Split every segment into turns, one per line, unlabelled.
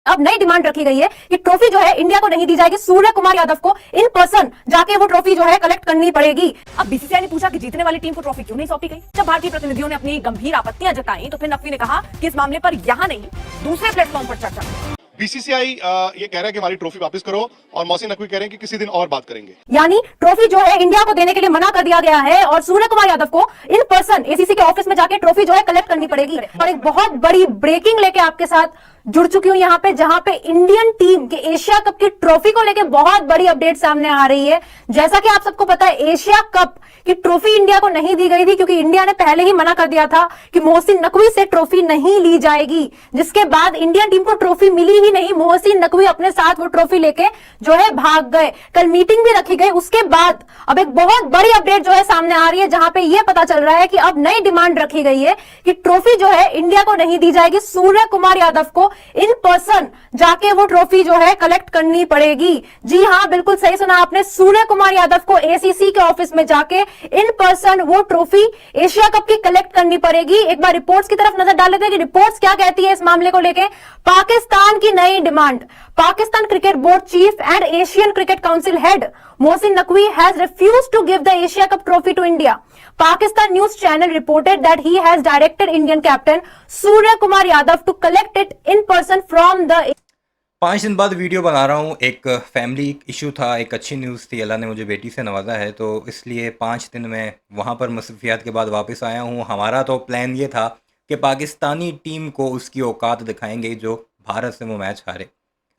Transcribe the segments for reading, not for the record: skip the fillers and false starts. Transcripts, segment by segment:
अब नई डिमांड रखी गई है कि ट्रॉफी जो है इंडिया को नहीं दी जाएगी, सूर्य कुमार यादव को इन पर्सन जाके वो ट्रॉफी जो है कलेक्ट करनी पड़ेगी। अब बीसीसीआई ने पूछा कि जीतने वाली टीम को ट्रॉफी क्यों नहीं सौंपी गई। जब भारतीय प्रतिनिधियों ने अपनी गंभीर आपत्तियां जताई तो फिर नकवी ने कहा कि इस मामले पर यहां नहीं दूसरे प्लेटफॉर्म पर चर्चा।
बीसीसीआई ये कह रहा है कि हमारी ट्रॉफी वापस करो और मोहसिन नकवी कह रहे हैं कि किसी दिन और बात करेंगे।
यानी ट्रॉफी जो है इंडिया को देने के लिए मना कर दिया गया है और सूर्य कुमार यादव को इन पर्सन एसीसी के ऑफिस में जाके ट्रॉफी जो है कलेक्ट करनी पड़ेगी। और एक बहुत बड़ी ब्रेकिंग लेके आपके साथ जुड़ चुकी हूं यहाँ पे, जहां पे इंडियन टीम के एशिया कप की ट्रॉफी को लेके बहुत बड़ी अपडेट सामने आ रही है। जैसा कि आप सबको पता है, एशिया कप की ट्रॉफी इंडिया को नहीं दी गई थी क्योंकि इंडिया ने पहले ही मना कर दिया था कि मोहसिन नकवी से ट्रॉफी नहीं ली जाएगी, जिसके बाद इंडियन टीम को ट्रॉफी मिली ही नहीं। मोहसिन नकवी अपने साथ वो ट्रॉफी लेके जो है भाग गए। कल मीटिंग भी रखी गई, उसके बाद अब एक बहुत बड़ी अपडेट जो है सामने आ रही है, जहां पे ये पता चल रहा है कि अब नई डिमांड रखी गई है कि ट्रॉफी जो है इंडिया को नहीं दी जाएगी, सूर्य कुमार यादव को इन पर्सन जाके वो ट्रॉफी जो है कलेक्ट करनी पड़ेगी। जी हां, बिल्कुल सही सुना आपने, सूर्य कुमार यादव को एसीसी के ऑफिस में जाके इन पर्सन वो ट्रॉफी एशिया कप की कलेक्ट करनी पड़ेगी। एक बार रिपोर्ट्स की तरफ नजर डाल लेते हैं कि रिपोर्ट्स क्या कहती है इस मामले को लेके। पाकिस्तान की नई demand. Pakistan cricket board cheap and Asian cricket council head Mohsin Naqvi has refused to give the Asia Cup trophy to India. Pakistan news channel reported that he has directed Indian captain Surya Kumar Yadav to collect it in person from the
5 दिन बाद video बना रहा हूँ। एक family issue था, एक अच्छी news थी, अल्लाह ने मुझे बेटी से नवाजा है, तो इसलिए 5 दिन में वहाँ पर मसरूफियात के बाद वापस आया हूँ। हमारा तो प्लान ये था कि पाकिस्तानी टीम को उसकी औकात दिखाएंगे जो भारत से वो मैच हारे,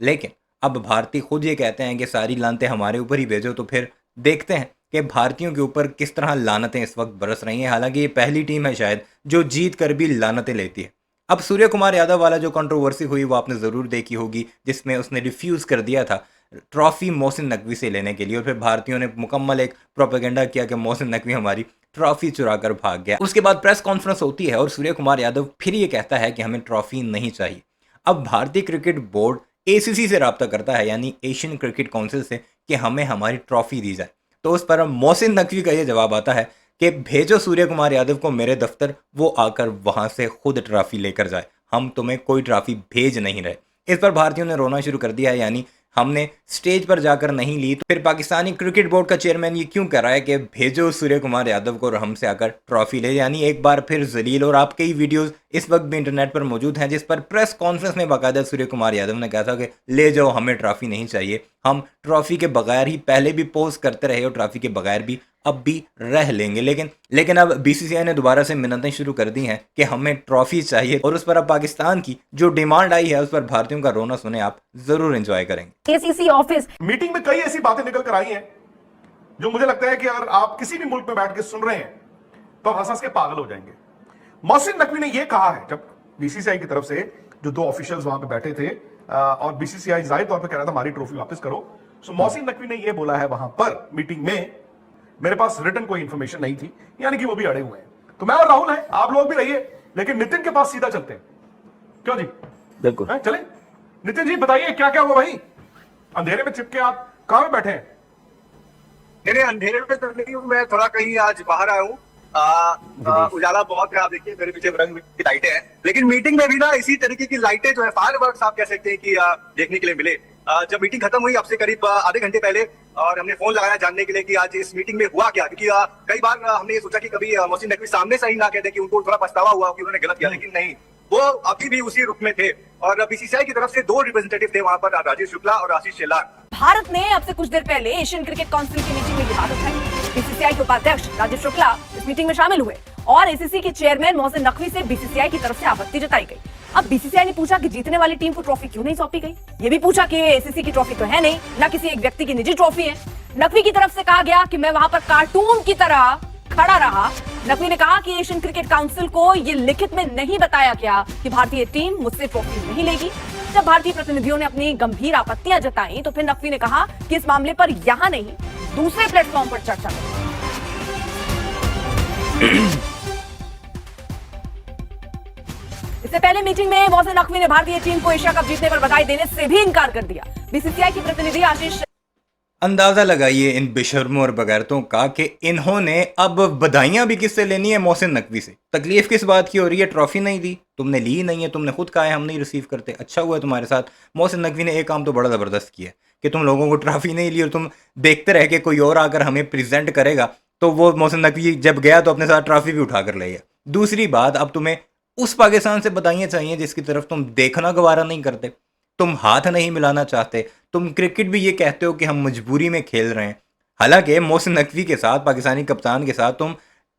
लेकिन अब भारतीय खुद ये कहते हैं कि सारी लानतें हमारे ऊपर ही भेजो, तो फिर देखते हैं कि भारतीयों के ऊपर किस तरह लानतें इस वक्त बरस रही हैं। हालांकि ये पहली टीम है शायद जो जीत कर भी लानतें लेती है। अब सूर्य कुमार यादव वाला जो कंट्रोवर्सी हुई वो आपने ज़रूर देखी होगी, जिसमें उसने रिफ्यूज़ कर दिया था ट्रॉफ़ी मोहसिन नकवी से लेने के लिए, और फिर भारतीयों ने मुकम्मल एक प्रोपेगेंडा किया कि मोहसिन नकवी हमारी ट्रॉफ़ी चुरा कर भाग गया। उसके बाद प्रेस कॉन्फ्रेंस होती है और सूर्य कुमार यादव फिर ये कहता है कि हमें ट्रॉफ़ी नहीं चाहिए। अब भारतीय क्रिकेट बोर्ड एसीसी से रब्ता करता है, यानी एशियन क्रिकेट काउंसिल से, कि हमें हमारी ट्रॉफ़ी दी जाए। तो उस पर मोहसिन नकवी का ये जवाब आता है कि भेजो सूर्य कुमार यादव को मेरे दफ्तर, वो आकर वहाँ से खुद ट्रॉफ़ी लेकर जाए, हम तुम्हें कोई ट्रॉफ़ी भेज नहीं रहे। इस पर भारतीयों ने रोना शुरू कर दिया है, यानी हमने स्टेज पर जाकर नहीं ली। तो फिर पाकिस्तानी क्रिकेट बोर्ड का चेयरमैन ये क्यों कह रहा है कि भेजो सूर्य कुमार यादव को और हमसे आकर ट्रॉफी ले, यानी एक बार फिर जलील। और आपके ही वीडियोस इस वक्त भी इंटरनेट पर मौजूद हैं, जिस पर प्रेस कॉन्फ्रेंस में बाकायदा सूर्य कुमार यादव ने कहा था कि ले जाओ, हमें ट्रॉफी नहीं चाहिए, हम ट्रॉफी के बगैर ही पहले भी पोस्ट करते रहे और ट्रॉफी के बगैर भी अब भी रह लेंगे। लेकिन अब बीसीसीआई ने दोबारा से मिन्नतें शुरू कर दी हैं कि हमें ट्रॉफी चाहिए, और उस पर अब पाकिस्तान की जो डिमांड आई है उस पर भारतीयों का रोना सुने आप जरूर एंजॉय करेंगे।
एसीसी ऑफिस
मीटिंग में कई ऐसी बातें निकल कर आई हैं जो मुझे लगता है कि अगर आप किसी भी मुल्क में बैठ के सुन रहे हैं तो आप हंस के पागल हो जाएंगे। मोहसिन नकवी ने यह कहा है, जब बीसीसीआई की तरफ से जो 2 ऑफिशियल्स वहां पे बैठे थे और बीसीसीआई जाहिर तौर पे कह रहा था हमारी ट्रॉफी वापस करो, सो मोहसिन नकवी ने यह बोला है वहां पर मीटिंग में, मेरे पास रिटन कोई इंफॉर्मेशन नहीं थी, यानी कि वो भी अड़े हुए हैं। तो मैं और राहुल हैं, आप लोग भी रहिए, लेकिन नितिन के पास सीधा चलते हैं। क्यों जी?
बिल्कुल
चले नितिन जी, बताइए क्या क्या हुआ भाई? अंधेरे में चिपके आप कहां में बैठे हैं?
मेरे अंधेरे में तो नहीं हूं, मैं थोड़ा कहीं आज बाहर आया हूँ। उजाला बहुत है, आप देखिए मेरे पीछे रंग की लाइटें हैं, लेकिन मीटिंग में भी ना इसी तरीके की लाइटें जो है, फायरवर्क्स आप कह सकते हैं कि देखने के लिए मिले। जब मीटिंग खत्म हुई अब से करीब आधे घंटे पहले, और हमने फोन लगाया जानने के लिए कि आज इस मीटिंग में हुआ क्या, क्योंकि कई बार हमने ये सोचा कि कभी मोहसिन नकवी सामने से ही ना कहते कि उनको थोड़ा पछतावा हुआ कि उन्होंने गलत किया, लेकिन नहीं, वो अभी भी उसी रुख में थे। और बीसीसीआई की तरफ से 2 रिप्रेजेंटेटिव थे वहां पर, राजेश शुक्ला और आशीष शेलार।
भारत ने अब से कुछ देर पहले एशियन क्रिकेट काउंसिल की मीटिंग में ये बात उठाई। बीसीसीआई के उपाध्यक्ष राजेश शुक्ला इस मीटिंग में शामिल हुए और एसीसी के चेयरमैन मोहसिन नकवी से बीसीसीआई की तरफ से आपत्ति जताई गई। अब बीसीसीआई ने पूछा कि जीतने वाली टीम को ट्रॉफी क्यों नहीं सौंपी गई। ये भी पूछा कि एसीसी की ट्रॉफी तो है नहीं, ना किसी एक व्यक्ति की निजी ट्रॉफी है। नकवी की तरफ से कहा गया कि मैं वहां पर कार्टून की तरह खड़ा रहा। नकवी ने कहा कि एशियन क्रिकेट काउंसिल को ये लिखित में नहीं बताया गया कि भारतीय टीम मुझसे ट्रॉफी नहीं लेगी। जब भारतीय प्रतिनिधियों ने अपनी गंभीर आपत्तियां जताई तो फिर नकवी ने कहा कि इस मामले पर यहां नहीं दूसरे प्लेटफॉर्म पर चर्चा करें। इससे पहले मीटिंग में मोहसिन नकवी ने भारतीय टीम को एशिया कप जीतने पर बधाई देने से भी इनकार कर दिया। बीसीसीआई की प्रतिनिधि आशीष
अंदाज़ा लगाइए इन बेशर्मों और बगैरतों का कि इन्होंने अब बधाइयां भी किससे लेनी है? मोहसिन नकवी से। तकलीफ किस बात की हो रही है? ट्रॉफी नहीं दी, तुमने ली नहीं है, तुमने खुद कहा है हम नहीं रिसीव करते। अच्छा हुआ है तुम्हारे साथ। मोहसिन नकवी ने एक काम तो बड़ा ज़बरदस्त किया कि तुम लोगों को ट्रॉफी नहीं ली और तुम देखते रह के कोई और आकर हमें प्रेजेंट करेगा तो वो मोहसिन नकवी जब गया तो अपने साथ ट्रॉफी भी उठा कर ले गया। दूसरी बात, अब तुम्हें उस पाकिस्तान से बधाइयाँ चाहिए जिसकी तरफ तुम देखना गवारा नहीं करते, तुम हाथ नहीं मिलाना चाहते, तुम क्रिकेट भी ये कहते हो कि हम मजबूरी में खेल रहे हैं। हालांकि मोहसिन नकवी के साथ, पाकिस्तानी कप्तान के साथ तुम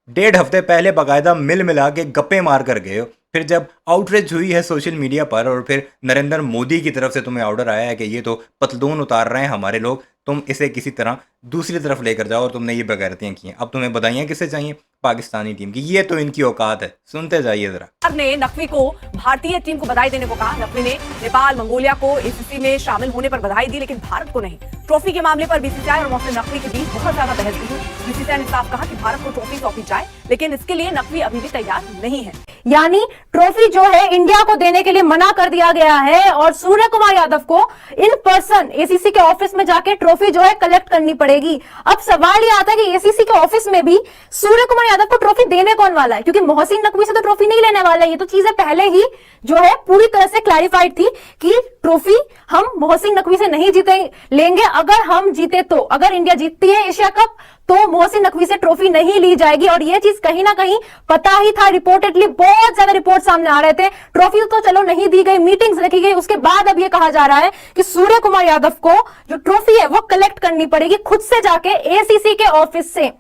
1.5 हफ्ते पहले बाकायदा मिल मिला के गप्पे मार कर गए हो। फिर जब आउटरीच हुई है सोशल मीडिया पर और फिर नरेंद्र मोदी की तरफ से तुम्हें ऑर्डर आया है कि ये तो पतलून उतार रहे हैं हमारे लोग, तुम इसे किसी तरह दूसरी तरफ लेकर जाओ और तुमने ये बगैरतियाँ की हैं। अब तुम्हें बधाइयाँ किससे चाहिए? पाकिस्तानी टीम की। ये तो इनकी औकात है। सुनते जाइए जरा।
ने नकवी को भारतीय टीम को बधाई देने को कहा। नकवी ने नेपाल, मंगोलिया को एसीसी में शामिल होने पर बधाई दी, लेकिन भारत को नहीं। ट्रॉफी के मामले पर बीसीसीआई और मोहसिन नकवी के बीच बहुत ज्यादा बहस हुई। बीसीसीआई ने साफ कहा कि भारत को ट्रॉफी सौंपी जाए, लेकिन इसके लिए नकवी अभी भी तैयार नहीं है।
यानी ट्रॉफी जो है इंडिया को देने के लिए मना कर दिया गया है और सूर्य कुमार यादव को इन पर्सन एसीसी के ऑफिस में जाके ट्रॉफी जो है कलेक्ट करनी पड़ेगी। अब सवाल ये आता है कि एसीसी के ऑफिस में भी सूर्य कुमार यादव को ट्रॉफी देने कौन वाला है, क्योंकि मोहसिन नकवी से तो ट्रॉफी नहीं लेने वाला है। ये तो चीजें पहले ही जो है पूरी तरह से क्लैरिफाइड थी कि ट्रॉफी हम मोहसिन नकवी से नहीं जीते लेंगे। अगर हम जीते तो, अगर इंडिया जीतती है एशिया कप तो मोहसिन नकवी से ट्रॉफी नहीं ली जाएगी। और ये चीज कहीं ना कहीं पता ही था, रिपोर्टेडली बहुत ज्यादा रिपोर्ट सामने आ रहे थे। ट्रॉफी तो चलो नहीं दी गई, मीटिंग्स रखी गई, उसके बाद अब ये कहा जा रहा है कि सूर्य कुमार यादव को जो ट्रॉफी है वो कलेक्ट करनी पड़ेगी खुद से जाके एसीसी के ऑफिस से।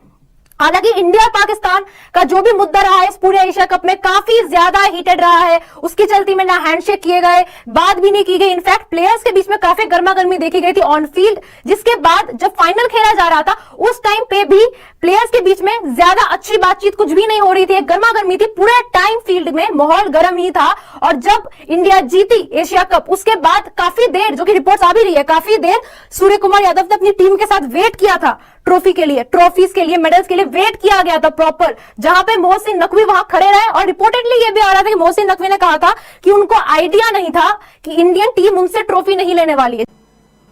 हालांकि इंडिया और पाकिस्तान का जो भी मुद्दा रहा है इस पूरे एशिया कप में काफी ज्यादा हीटेड रहा है। उसकी चलती में ना हैंडशेक किए गए, बात भी नहीं की गई। इनफैक्ट प्लेयर्स के बीच में काफी गर्मा गर्मी देखी गई थी ऑन फील्ड, जिसके बाद जब फाइनल खेला जा रहा था उस टाइम पे भी प्लेयर्स के बीच में ज्यादा अच्छी बातचीत कुछ भी नहीं हो रही थी। गर्मा गर्मी थी, पूरे टाइम फील्ड में माहौल गर्म ही था। और जब इंडिया जीती एशिया कप उसके बाद काफी देर, जो कि रिपोर्ट्स आ भी रही है, काफी देर सूर्य कुमार यादव ने अपनी टीम के साथ वेट किया था। ट्रॉफी के लिए, ट्रॉफीज के लिए, मेडल्स के लिए वेट किया गया था प्रॉपर, जहां पे मोहसिन नकवी वहां खड़े रहे। और रिपोर्टेडली ये भी आ रहा था कि मोहसिन नकवी ने कहा था कि उनको आइडिया नहीं था कि इंडियन टीम उनसे ट्रॉफी नहीं लेने वाली है।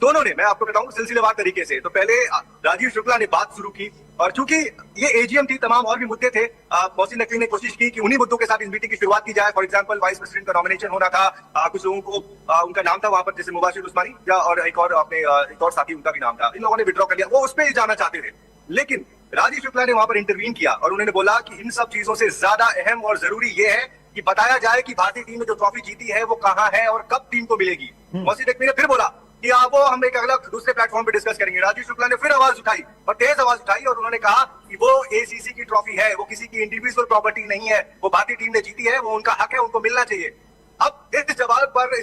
दोनों ने, मैं आपको बताऊं सिलसिलेवार तरीके से, तो पहले राजीव शुक्ला ने बात शुरू की और चूंकि ये एजीएम थी, तमाम और भी मुद्दे थे, मोहसिन नकवी ने कोशिश की कि उन्हीं मुद्दों के साथ इस मीटिंग की शुरुआत की जाए। फॉर एग्जांपल वाइस प्रेसिडेंट का नॉमिनेशन होना था, कुछ लोगों को उनका नाम था वहां पर, जैसे मुबाशिर उस्मानी या और एक और अपने एक और साथी उनका भी नाम था, इन लोगों ने विड्रॉ कर लिया, वो उस पर जाना चाहते थे। लेकिन राजीव शुक्ला ने वहां पर इंटरवीन किया और उन्होंने बोला कि इन सब चीजों से ज्यादा अहम और जरूरी ये है कि बताया जाए कि भारतीय टीम ने जो ट्रॉफी जीती है वो कहां है और कब टीम को मिलेगी। मोहसिन नकवी ने फिर बोला कि वो हम एक अलग दूसरे प्लेटफॉर्म पे डिस्कस करेंगे। राजीव शुक्ला ने फिर आवाज उठाई और तेज आवाज उठाई और उन्होंने कहा कि वो एसीसी की ट्रॉफी है, वो किसी की इंडिविजुअल प्रॉपर्टी नहीं है, वो भारतीय टीम ने जीती है, वो उनका हक है, उनको मिलना चाहिए। अब इस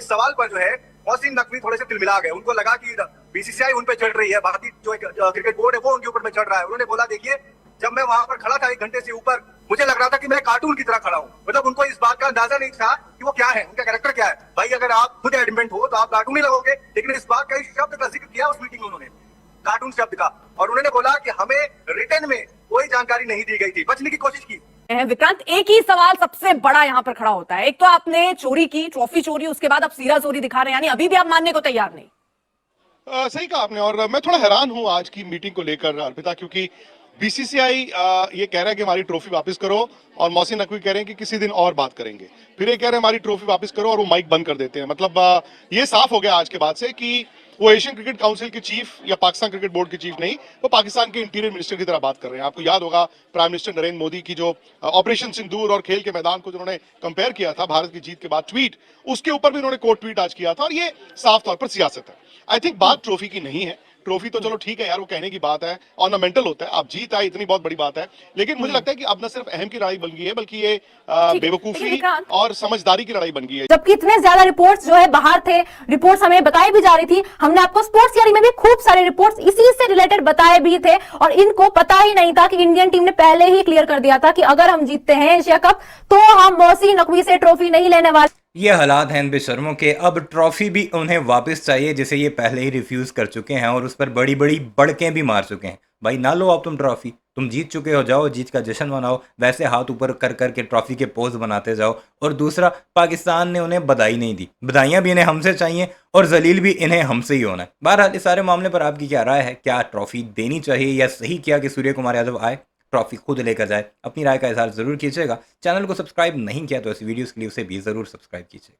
सवाल पर जो है मोहसिन नकवी थोड़े से तिलमिला गए। उनको लगा कि बीसीसीआई उन पे चढ़ रही है, भारतीय जो क्रिकेट बोर्ड है वो उनके ऊपर में चढ़ रहा है। उन्होंने बोला देखिए, जब मैं वहां पर खड़ा था 1 घंटे से ऊपर, मुझे लग रहा था कि मैं कार्टून की तरह खड़ा हूं। मतलब उनको इस बात का अंदाजा नहीं था कि वो क्या है, उनका कैरेक्टर क्या है। भाई अगर आप खुद एडमेंट हो तो आप कार्टून ही लगोगे, लेकिन इस बात का, इस शब्द का जिक्र किया उस मीटिंग में उन्होंने, कार्टून शब्द का। और उन्होंने बोला कि हमें रिटर्न में कोई जानकारी नहीं दी गई थी, बचने की कोशिश की।
विक्रांत, एक ही सवाल सबसे बड़ा यहाँ पर खड़ा होता है। एक तो आपने चोरी की, ट्रॉफी चोरी, उसके बाद अब सीरा चोरी दिखा रहे हैं, यानी अभी भी आप मानने को तैयार नहीं।
सही कहा आपने। और मैं थोड़ा हैरान हूं आज की मीटिंग को लेकर अर्पिता, क्योंकि बीसीसीआई ये कह रहा है कि हमारी ट्रॉफी वापस करो और मोहसिन नकवी कह रहे हैं कि किसी दिन और बात करेंगे। फिर ये कह रहे हैं हमारी ट्रॉफी वापस करो और वो माइक बंद कर देते हैं। मतलब ये साफ हो गया आज के बाद से कि वो एशियन क्रिकेट काउंसिल के चीफ या पाकिस्तान क्रिकेट बोर्ड के चीफ नहीं, वो पाकिस्तान के इंटीरियर मिनिस्टर की तरह बात कर रहे हैं। आपको याद होगा प्राइम मिनिस्टर नरेंद्र मोदी की जो ऑपरेशन सिंदूर और खेल के मैदान को जिन्होंने कंपेयर किया था भारत की जीत के बाद ट्वीट, उसके ऊपर भी उन्होंने कोट ट्वीट आज किया था। और ये साफ तौर पर सियासत है। आई थिंक बात ट्रॉफी की नहीं है। ट्रॉफी तो चलो ठीक है यार, वो कहने की बात है, ऑर्नामेंटल होता है, आप जीत आए इतनी बहुत बड़ी बात है। लेकिन मुझे लगता है कि अब न सिर्फ अहम की लड़ाई बन गई है, बल्कि ये बेवकूफी और समझदारी की लड़ाई बन गई है।
जबकि इतने ज्यादा रिपोर्ट्स जो है बाहर थे, रिपोर्ट्स हमें बताई भी जा रही थी। हमने आपको स्पोर्ट्स यारी में भी खूब सारे रिपोर्ट्स इसी से रिलेटेड बताए भी थे और इनको पता ही नहीं था कि इंडियन टीम ने पहले ही क्लियर कर दिया था कि अगर हम जीतते हैं एशिया कप तो हम मोहसिन नकवी से ट्रॉफी नहीं लेने वाले।
ये हालात हैं इन बेशर्मों के। अब ट्रॉफी भी उन्हें वापस चाहिए जिसे ये पहले ही रिफ्यूज़ कर चुके हैं और उस पर बड़ी बड़ी बड़कें भी मार चुके हैं। भाई ना लो अब तुम ट्रॉफी, तुम जीत चुके हो, जाओ जीत का जश्न मनाओ, वैसे हाथ ऊपर कर करके ट्रॉफी के पोज बनाते जाओ। और दूसरा, पाकिस्तान ने उन्हें बधाई नहीं दी, बधाइयाँ भी इन्हें हमसे चाहिए और जलील भी इन्हें हमसे ही होना है। बहरहाल इस सारे मामले पर आपकी क्या राय है? क्या ट्रॉफी देनी चाहिए या सही किया कि सूर्य कुमार यादव आए, ट्रॉफी खुद लेकर जाए? अपनी राय का इजहार जरूर कीजिएगा। चैनल को सब्सक्राइब नहीं किया तो इस वीडियोस के लिए उसे भी जरूर सब्सक्राइब कीजिए।